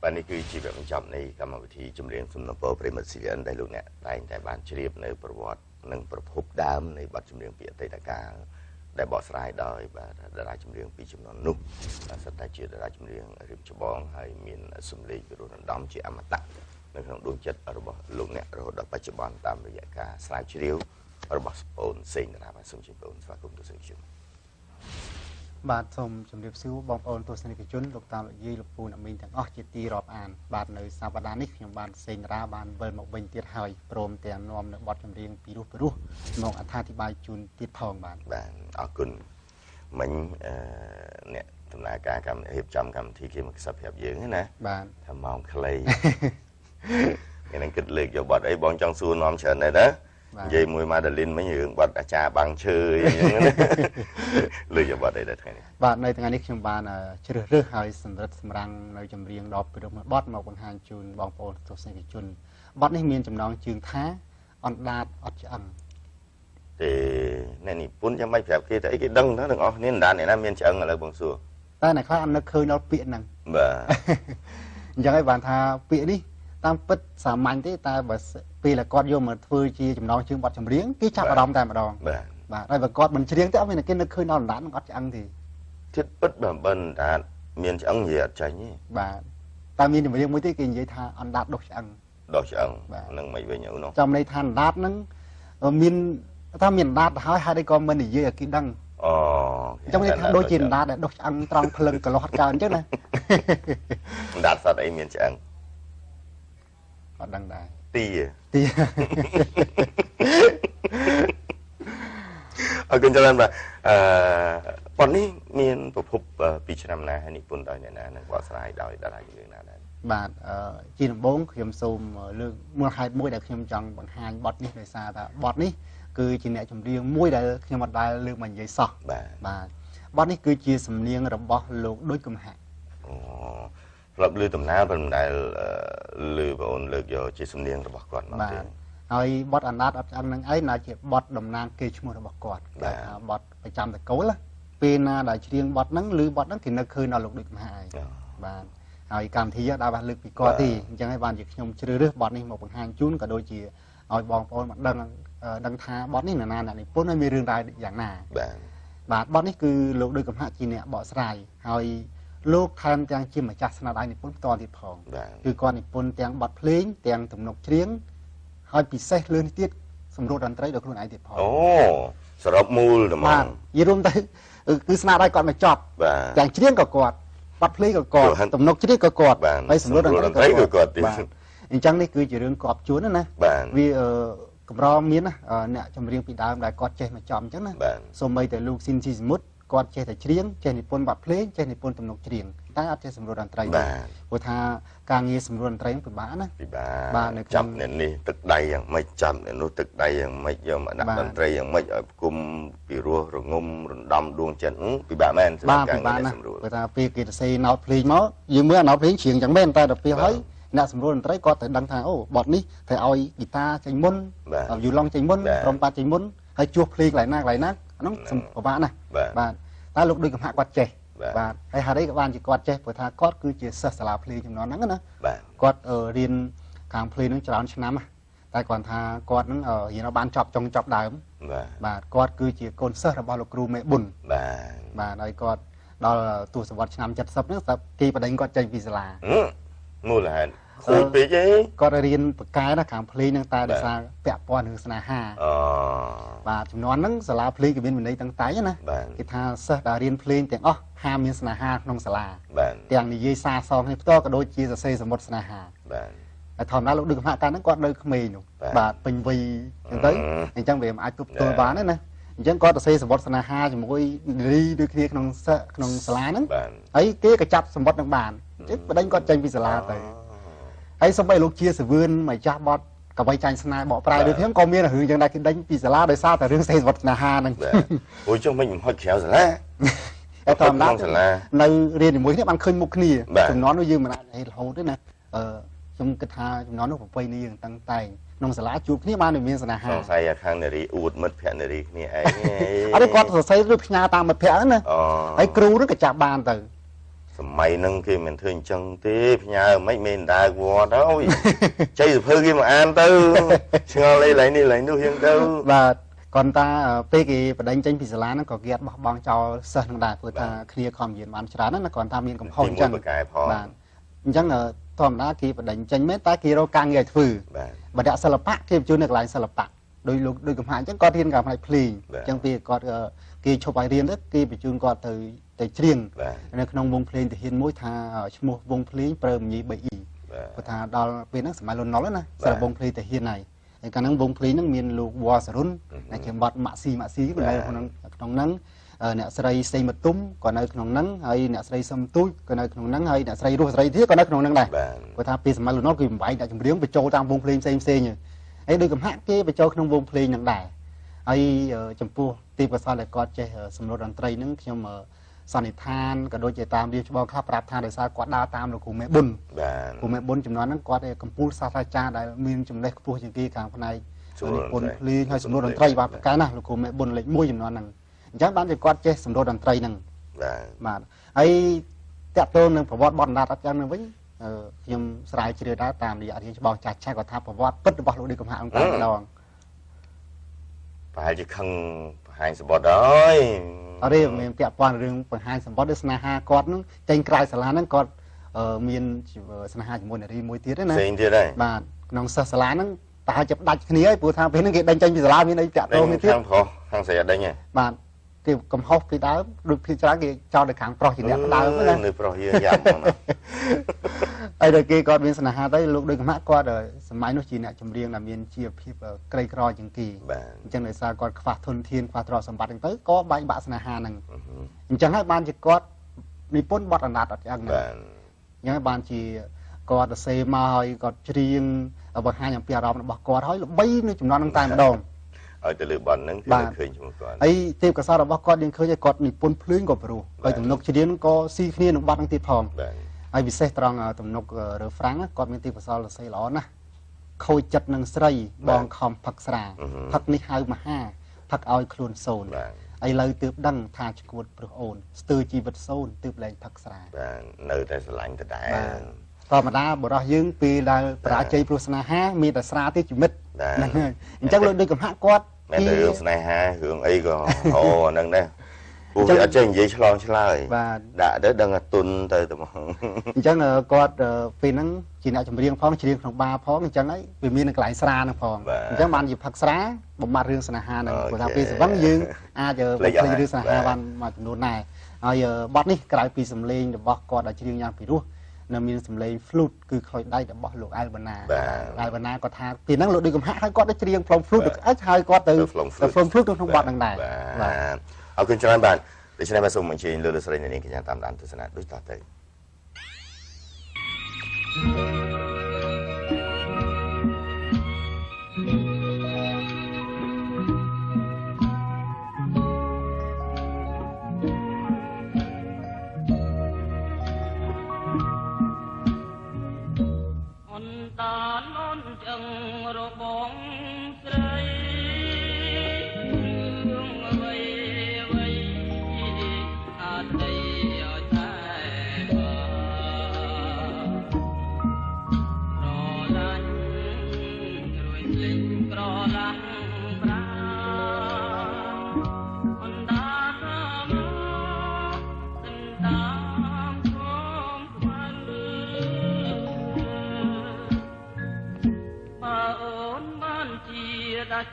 បាទនេះគឺជាវគ្គបញ្ចប់នៃកម្មវិធីចម្រៀងសំណពរប្រិមិត្តស៊ីនដែលលោកអ្នកតែងតែបានជ្រាបនៅប្រវត្តិនិងប្រភពដើមនៃបទចម្រៀងពីអតីតកាលដែលបកស្រាយដោយបាទតារាចម្រៀងពីចំនួននោះសិតតែជាតារាចម្រៀងរៀបច្បងហើយមានសម្លេងពិរោះរំដំជាអមតៈនៅក្នុងដួងចិត្តរបស់លោកអ្នករហូតដល់បច្ចុប្បន្នតាមរយៈការស្រាវជ្រាវរបស់បងសេងតារាបាទសូមជម្រាបបងស្វាគមន៍ទស្សនិកជនបាទសូមជម្រាបសួរបងប្អូនទស្សនិកជនលោកតាមលោកយាយលោកពូអ្នកមីងទាំងអស់ជាទីរាប់អានបាទនៅសប្តាហ៍នេះខ្ញុំបានសេងតារាបានវិលមកវិញទៀតហើយព្រមទាំងនាំនៅបទចម្រៀងពីរោះមកអត្ថាធិប្បាយជូនទៀតផងបាទអរគុណមិញអ្នកដំណើរការកម្មរៀបចំកម្មវិធីគេមកខ្សឹបប្រាប់យើងណាបាទថាម៉ោងខ្លីគេនឹងគិតលើកយកបទអីបងចង់សួរនាំច្រើនដែរណានិយាយមួយម៉ាដាលីនមិញរឿងបទអាចារ្យបាំងឈើអីហ្នឹងណាលើកយកបទអីដែរថ្ងៃនេះបាទនៅថ្ងៃនេះខ្ញុំបានជ្រើសរើសឲ្យសម្រិតសម្រាំងនៅចម្រៀងដ៏ពិរោះមួយបទមកបង្ហាញជូនបងប្អូនទស្សនិកជនបទនេះមានចំណងជើងថាអណ្ដាតអត់ឆ្អឹងទេអ្នកនេះពុនចាំមិនប្រាប់គេតែអីគេដឹងទាំងអស់គ្នាអណ្ដាតអ្នកណាមានឆ្អឹងឥឡូវបងសួរតែអ្នកខ្លះអត់នឹកឃើញដល់ពាក្យហ្នឹងបាទអញ្ចឹងហើយបានថាពាក្យនេះតាមពិតសាមញ្ញទេតែបើពេលគាត់យកមកធ្វើជាចំណងជើងបទចម្រៀងគេចាប់អារម្មណ៍តែម្ដងបាទហើយបើគាត់មិនច្រៀងទេអត់មានគេនឹកឃើញដល់អណ្ដាតនឹងអត់ឆ្អឹងទេជិតពិតបើអណ្ដាតមានឆ្អឹងនិយាយអត់ចាញ់ទេបាទតែមានចម្រៀងមួយទេគេនិយាយថាអណ្ដាតដុសឆ្អឹងនឹងមិនវិញនោះចាំន័យថាអណ្ដាតហ្នឹងមានថាមានអណ្ដាតទៅហើយហើយក៏មិននិយាយឲ្យគេដឹងអូចាំន័យថាដូចជាអណ្ដាតដែលដុសឆ្អឹងត្រង់ភ្លឹងកន្លោះអត់កើអញ្ចឹងណាអណ្ដាតសត្វអីមានឆ្អឹងអត់ដឹងដែរទីអរគុណច្រើនបាទបទនេះមានប្រភពពីឆ្នាំណាហើយនិពន្ធដោយអ្នកណានិងបកស្រាយដោយតារាចម្រៀងណាដែរបាទជាដំបូងខ្ញុំសូមលើកមូលហេតុមួយដែលខ្ញុំចង់បង្ហាញបទនេះដោយសារថាបទនេះគឺជាអ្នកចម្រៀងមួយដែលខ្ញុំអត់ដែលលើកមកនិយាយសោះបាទបទនេះគឺជាសំនៀងរបស់លោកដូចកំហាក់ធ្លាប់លើដំណើរប៉ុន្តែលើបងអូនលើកយកជាសំនៀងរបស់គាត់មកទេហើយបទអណ្ដាតអត់ឆ្អឹងនឹងឯងណាជាបទតំណាងគេឈ្មោះរបស់គាត់គេថាបទប្រចាំតកូលពេលណាដែលច្រៀងបទហ្នឹងឬបទហ្នឹងគេនឹកឃើញដល់លោកដូចកំហាក់ឯងបាទហើយកម្មវិធីដែរបានលើកពីគាត់ទេអញ្ចឹងហើយបានជាខ្ញុំជ្រើសរើសបទនេះមកបង្ហាញជូនក៏ដូចជាឲ្យបងប្អូនមកដឹងថាបទនេះណាអ្នកនិពន្ធហើយមានរឿងរ៉ាវយ៉ាងណាបាទបទនេះគឺលោកដូចកំហាក់ជាអ្នកបកស្រាយហើយលោកថែមទាំងជាម្ចាស់ស្នាដៃនិពន្ធផ្ទាល់ទៀតផងគឺគាត់និពន្ធទាំងបទភ្លេងទាំងទំនុកច្រៀងហើយពិសេសលើនេះទៀតសម្រួលតន្ត្រីដល់ខ្លួនឯងទៀតផងអូសរុបមូលតែបាទនិយាយរួមទៅគឺស្នាដៃគាត់មកចប់ទាំងច្រៀងក៏គាត់បទភ្លេងក៏គាត់ទំនុកច្រៀងក៏គាត់ហើយសម្រួលតន្ត្រីក៏គាត់ទៀតអញ្ចឹងនេះគឺជារឿងកប់ជួនណាវាកម្រមានណាអ្នកចម្រៀងពីដើមដែលគាត់ចេះមកចំអញ្ចឹងណាសូម្បីតែលោកស៊ីនស៊ីសមុតគាត់ចេះតែច្រៀងចេះនិពន្ធបទភ្លេងចេះនិពន្ធទំនុកច្រៀងតែអត់ចេះសម្រួលតន្ត្រីព្រោះថាការងារសម្រួលតន្ត្រីពិបាកណាបាទចាប់អ្នកនេះទឹកដៃយ៉ាងម៉េចចាប់អ្នកនោះទឹកដៃយ៉ាងម៉េចយកមកដាក់តន្ត្រីយ៉ាងម៉េចឲ្យផ្គុំពីរោះរងំរំដំដួងចិត្តពិបាកមែនសម្រាប់ការងារសម្រួលព្រោះថាពេលគេទៅសេណោតភ្លេងមកយើងមើលណោតភ្លេងច្រៀងយ៉ាងមែនតែដល់ពេលហើយអ្នកសម្រួលតន្ត្រីគាត់ទៅដឹងថាអូបទនេះត្រូវឲ្យហ្គីតាចេញមុនយូឡុងចេញមុនក្រុមប៉ាចេញមុនហើយជួសភ្លេងកន្លែងណាអានោះពិបាកណាស់បាទតែលោកដូចកំហាក់គាត់ចេះបាទហើយហេតុអីក៏បានជាគាត់ចេះព្រោះថាគាត់គឺជាសិស្សសាលាភ្លេងចំនួនហ្នឹងណាគាត់រៀនខាងភ្លេងហ្នឹងច្រើនឆ្នាំតែគាត់ថាគាត់ហ្នឹងរៀនបានចប់ចុងចប់ដើមបាទគាត់គឺជាកូនសិស្សរបស់លោកគ្រូមេប៊ុនបាទហើយគាត់ដល់ទសវត្សរ៍ឆ្នាំ70ហ្នឹងស្រាប់គេបដិញគាត់ចេញពីសាលាមូលហេតុគួរពេកអីគាត់រៀនបកកែណាខាងភ្លេងហ្នឹងតែដោយសារពាក់ព័ន្ធនឹងស្នេហាបាទចំនួនហ្នឹងសាលាភ្លេងគេមានវិន័យតាំងតែណាគេថាសិស្សដែលរៀនភ្លេងទាំងអស់ហាមមានស្នេហាក្នុងសាលាទាំងនិយាយសារសងឲ្យផ្ទាល់ក៏ដូចជាសរសេរសមុទ្រស្នេហាហើយធម្មតាលោកដូចកំហាក់កាលហ្នឹងគាត់នៅក្មេងនោះបាទពេញវ័យអញ្ចឹងទៅអញ្ចឹងវាមិនអាចទប់ទល់បានទេណាអញ្ចឹងគាត់សរសេរសមុទ្រស្នេហាជាមួយនារីដូចគ្នាក្នុងសាលាហ្នឹងហើយគេក៏ចាប់សមុទ្រនឹងបានអញ្ចឹងបដិញគាត់ចេញពីសាលាទៅហើយសូម្បីលោកជាសវឿនម្ចាស់បតកវីចាញ់ស្នេហ៍បកប្រែដូចខ្ញុំក៏មានរឿងយ៉ាងដែរគេដេញពីសាលាដោយសារតែរឿងសេះវត្តស្នេហាហ្នឹងអូចុះមិនហុចក្រៅសាលាតែធម្មតានៅរៀនជាមួយគ្នាបានឃើញមុខគ្នាចំនួននោះយើងមិនអាចរហូតទេណាខ្ញុំគិតថាចំនួននោះប្រពៃណីយើងតាំងតែងក្នុងសាលាជួបគ្នាបានមានស្នេហាសង្ស័យខាងនារីអួតមិត្តភក្តិនារីគ្នាឯងអត់ទេគាត់សរសេរឬផ្ញើតាមមិត្តភក្តិណាហើយគ្រូនឹងក៏ចាប់បានទៅ mày nâng kia mình thường chân tí nhà mấy mình đại qua đó chơi được hơi kia mà ăn tư cho lấy này nuôi hiện tư và còn ta pe cái đánh tranh pizza lá nó có ghét bong cho sơ thằng đại vừa ta clear com diện bán chả nó còn ta miên cầm hòn chân và chẳng là thòm đá kia đánh tranh mấy ta kia đâu càng nghề phừ và đã sờ lạp kia chưa được lại sờ lạp đôi lúc đôi cầm hại chẳng có thiên cảm hay pli chẳng vì có kia chụp bài riêng đó kia bị chun có từ riêng nên không vung pli thì hiện mỗi thà một vung pli prem nhị bị và thà đó về nó sẽ luôn nói nữa sẽ là vung pli thì hiện này cái năng vung pli nó miền lục bò sờ run này kiểu bọt mạ xì bên đây trong nắng nè sợi xây mật túm còn nơi trong nắng hay nè sợi sâm túi còn nơi trong nắng hay nè sợi ruột sợi thiết còn nơi trong nắng này và thà pì mà luôn nó kìm vậy đã chụp riêng về châu tam vung pli xem nhỉ ấy đôi cầm hát kia về châu trong vung pli nặng đài ấy chấm puaตีภาษาเลยก็จะสำรวจดนตรีนึงที่มาสันนิษฐานก็โดยจะตามเรียกว่าข้าปราบทานโดยสารกวาดดาวตามหรือกูแม่บุญจำนวนนั้นก็ได้กัมพูชาทาจาได้มีจำเล็กพูดอย่างที่กลางภายในปนพลีให้สำรวจดนตรีว่าการนะหรือกูแม่บุญเลยมุ่ยจำนวนนั้นจากบ้านจะก็จะสำรวจดนตรีนึงมาไอ้เตะโตนึงประวัติบอลดาตัดยังนึงไว้ยังสลายเฉลี่ยได้ตามระยะที่จะบอกจัดใช้กับทัพประวัติปิดบอกลูกดีกับหางกลางดองไปจะขังhai sập bọt đấy ở đây mình kẹp quan rừng bằng hai sập bọt đấy sna ha cọt nó tranh cài sả lá nó cọt miền sna ha chỉ muốn để đi môi tiết đấy này mà nòng sả lá nó ta chụp đặt cái này bữa tham bên nó cái đánh tranh sả lá miền đây chạm đâu miền tiết hàng sả đây nhỉ mà cái cầm hốc thì đá được thì trái kia cho được hàng pro chỉ đẹp đá nữa này pro hiền giảm ai đời kia còn miền sna ha tới lúc đừng mát qua đời máy nó chỉ là chấm riêng là miền chia phép cây cỏ chẳng kỳ chẳng lời sao còn phạt thôn thiên phạt trò sầm bát tới có bảy bạ sna ha nằng chẳng hay ban chỉ có đi pôn bọt nạt ở chẳng này nhưng ban chỉ có xe mà hay có riêng ở bậc hai nhầm bìa rộng bậc có thôi là bay nó chủng non năng tay mà đòn ở từ lửa bẩn nâng thì khơi chúng con ấy tiếp cái sao là bác con điên khơi cho con đi pôn phơi gọt vào coi tụm nóc chỉ điên có xi khné nó bắt năng tiệt phòng ai bị xe trăng tụm nóc rửa phẳng con bên tiếp cái sao là xe ló nè khôi chặt năng sấy bong khom phật sả phật ní hai mà ha phật ao khuôn sồn ai lời tiếp đăng tha chục một bậc ổn từ chi vật sồn tiếp lên phật sả nơi tại lạnh tại đạiต่อมาได้บอกเรายื่นปีได้ปราชัยปรุษนาฮะมีแต่สระที่จุมิดจังเลยด้วยกับหักกอดแม่เรื่องสนาฮะหึงไอ้ก็โอ้นั่งได้ผู้ที่อาจารย์ยิ่งฉลองฉลาดđãได้ดังตุนแต่ตัวมันจังกอดปีนั้นจีน่าจะเรียงพ้องจีเรียงของบาพ้องจังไอ้ปีมีหนึ่งหลายสระนะพ้องจังมันหยิบผักสระบ่มาเรื่องสนาฮะหนึ่งพอปีสวังยืนอาจจะเป็นเรื่องสนาฮะวันมาจำนวนนายบัดนี้กลายปีสำเร็จเดี๋ยวบอกกอดได้จีเรียงยางปีรู้นำมีสำเร็จฟลุตคือคอยได้แต่บอกลูกไอ้บรรณาก็ทาปีนั้นลูกดึงกับให้ก็ได้เรียงฟลอมฟลุตไอ้ชายก็ตื่นแต่ฟลอมฟลุตต้องบัดต่างๆเอาคุณชนะบ้านดิฉันมาส่งบัญชีเลือดสลายในนี้กิจการตามด้านทุสนาด้วยต่อเติ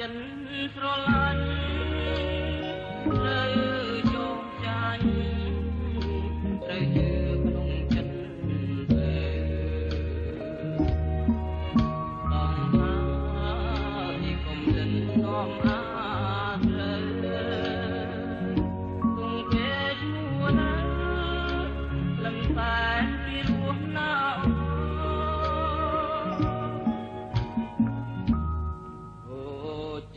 ចិនស្រឡាញ់ត្រូវចងចាញ់ត្រូវជឿក្នុងចិត្តទេបងមកទីគុំលិននាំអាត្រូវគង់គេឈ្មោះណាលំតែពីរោះណា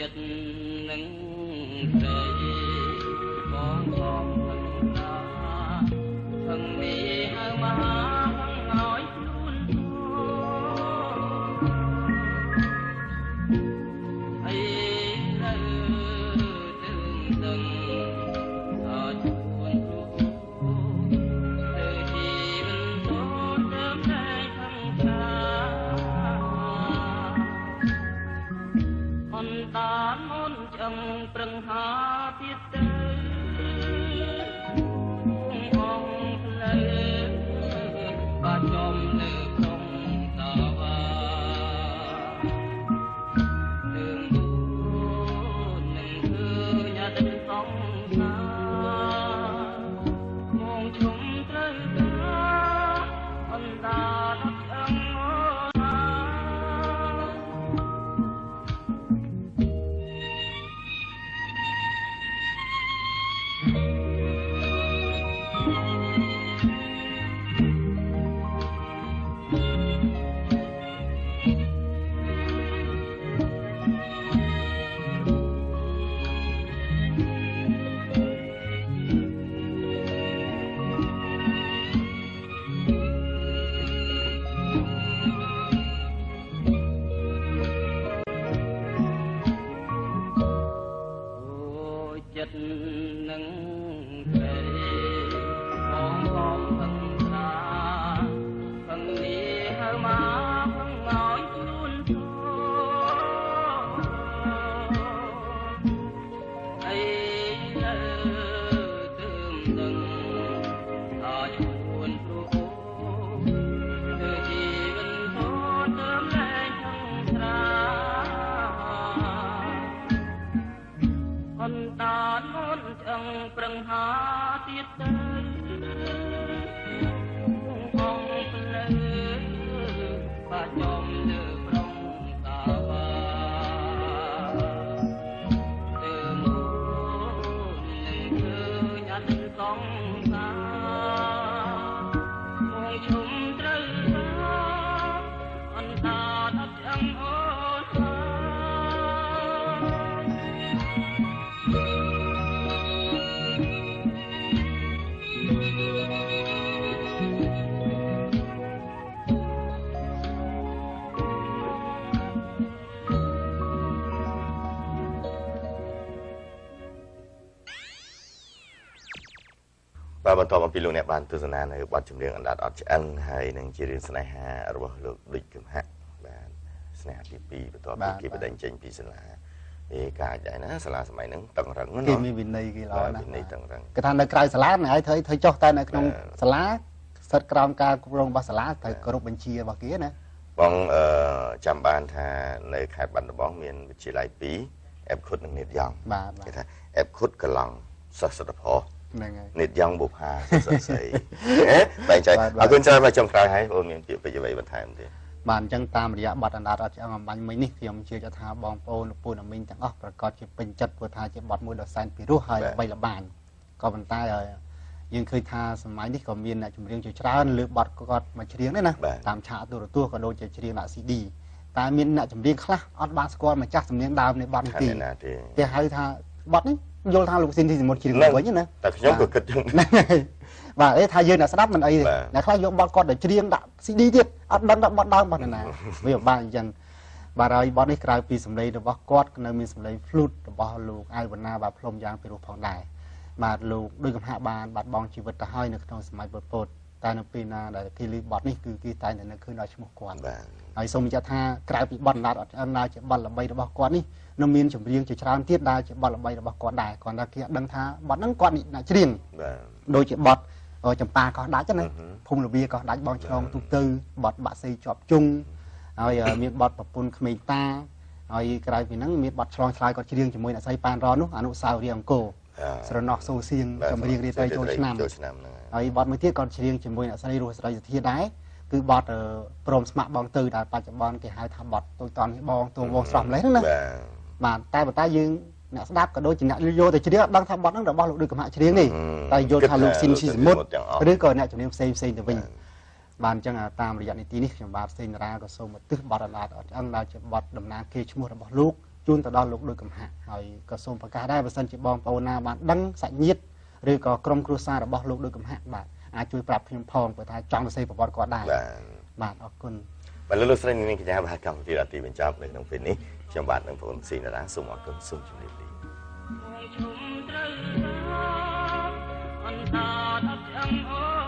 ចិត្តនឹងស្រីប បាទបន្តមកពីលោកអ្នកបានទស្សនានៅបទចម្រៀងអណ្ដាតអត់ឆ្អឹងហើយនឹងជារឿងស្នេហារបស់លោកដូចគឹមហៈបាទស្នេហាទី2បន្ទាប់ពីគេបដិញ្ញចេញពីសាលាកាចដែរណាសាលាសម័យហ្នឹងតឹងរឹងណាគេមានវិន័យគេល្អណាស់វិន័យតឹងរឹងគេថានៅក្រៅសាលាមិនឲ្យធ្វើចុះតែនៅក្នុងសាលាសិទ្ធិក្រោមការគ្រប់គ្រងរបស់សាលាត្រូវគោរពបញ្ជារបស់គេណាបងចាំបានថានៅខេត្តបាត់ដំបងមានវិទ្យាល័យ2អេបខុតនិងនេតយ៉ងគេថាអេបខុតកឡង់សិស្សសិទ្ធិផលហ្នឹងហើយនេតយ៉ងបុផាសិស្សស្រីបែងចែកអរគុណច្រើនមកចុងក្រោយហើយបងមានពាក្យពេចន៍អ្វីបន្ថែមទេបាទអញ្ចឹងតាមរយៈបទអណ្ដាតអត់ឆ្អឹងអំបញ្ញមិញនេះខ្ញុំជឿថាបងប្អូនលោកពូអ្នកមីងទាំងអស់ប្រកាសជាពេញចិត្តព្រោះថាជាបទមួយដ៏សែនពិរោះហើយល្បីល្បាញក៏ប៉ុន្តែយើងឃើញថាសម័យនេះក៏មានអ្នកចម្រៀងជាច្រើនលើកបទគាត់មកច្រៀងដែរណាតាមឆាកទូរទស្សន៍ក៏ដូចជាច្រៀងដាក់ CD តែមានអ្នកចម្រៀងខ្លះអត់បានស្គាល់ម្ចាស់សំនៀងដើមនៃបទនេះទេគេហៅថាបទនេះយល់ថាលោកស៊ីនទីសមុទ្រច្រៀងវិញណាតែខ្ញុំក៏គិតចឹងបាទថាយើងអ្នកស្ដាប់មិនអីទេអ្នកខ្លះយកបទគាត់ទៅច្រៀងដាក់ CD ទៀតអត់ដឹងថាបទដើមបទណាវាបាក់អញ្ចឹងបាទហើយបទនេះក្រៅពីសម្លេងរបស់គាត់នៅមានសម្លេង flute របស់លោកអាយវណ្ណាបាទផ្លុំយ៉ាងពិរោះផងដែរបាទលោកដូចកំហាក់បានបាត់បង់ជីវិតទៅហើយនៅក្នុងសម័យពលពតតែនៅពេលណាដែលគេលឺបទនេះគឺគេតែងតែនឹកឃើញដល់ឈ្មោះគាត់ហើយសូមបញ្ជាក់ថាក្រៅពីបទអណ្ដាតអត់ឆ្អឹងដែលជាបទល្បីរបស់គាត់នេះនៅមានចម្រៀងជាច្រើនទៀតដែលជាបទល្បីរបស់គាត់ដែរគាត់ថាគេអត់ដឹងថាបទហ្នឹងគាត់អ្នកច្រៀងដូចជាបទចម្ប៉ាកោះដាច់ណាភូមិលវាកោះដាច់បងឆ្លងទូទៅបទបាក់សីជាប់ជុងហើយមានបទប្រពន្ធក្មេងតាហើយក្រៅពីហ្នឹងមានបទឆ្លងឆ្លើយគាត់ច្រៀងជាមួយអ្នកស្រីប៉ានរ៉ននោះអនុស្សាវរីយ៍អង្គរស្រណោះសូសៀងចម្រៀងរាត្រីចូលឆ្នាំហើយបទមួយទៀតគាត់ច្រៀងជាមួយអ្នកស្រីរស់ស្រីសធាដែរគឺបទព្រមស្ម័គ្របងទៅដែលបច្ចុប្បន្នគេហៅថាបទទូចតន់បងទួងវងស្រស់ម្លេះហ្នឹងណាបាទតែប៉ុន្តែយើងអ្នកស្ដាប់ក៏ដូចជាអ្នកយកទៅច្រៀងអត់ដឹងថាបទហ្នឹងរបស់លោកដូចកំហាក់ច្រៀងនេះតែយល់ថាលោកស៊ីនស៊ីសមុទ្រឬក៏អ្នកចម្រៀងផ្សេងទៅវិញបាទអញ្ចឹងតាមរយៈនីតិនេះខ្ញុំបាទសេងតារាក៏សូមឧទ្ទិសបទអណ្ដាតអត់ឆ្អឹងដែលជាបទតំណាងគេឈ្មោះរបស់លោកជូនទៅដល់លោកដូចកំហាក់ហើយក៏សូមប្រកាសដែរបើសិនជាបងប្អូនណាបានដឹងសាច់ញាតិឬក៏ក្រុមគ្រួសាររបស់លោកដូចកំហាក់បាទអាចជួយប្រាប់ខ្ញុំផងព្រោះថាចង់ទៅសេប្រវត្តិគាត់ដែរបាទអរគុណបាទលោកស្រីនាងកញ្ញាបាទកម្មវិធីរាត្រីបញ្ចប់នៅក្នុងពេលនេះខ្ញុំបាទនឹងបងសេងតារាសូមអរគុណសូមជម្រាបលាអន្តរជាតិ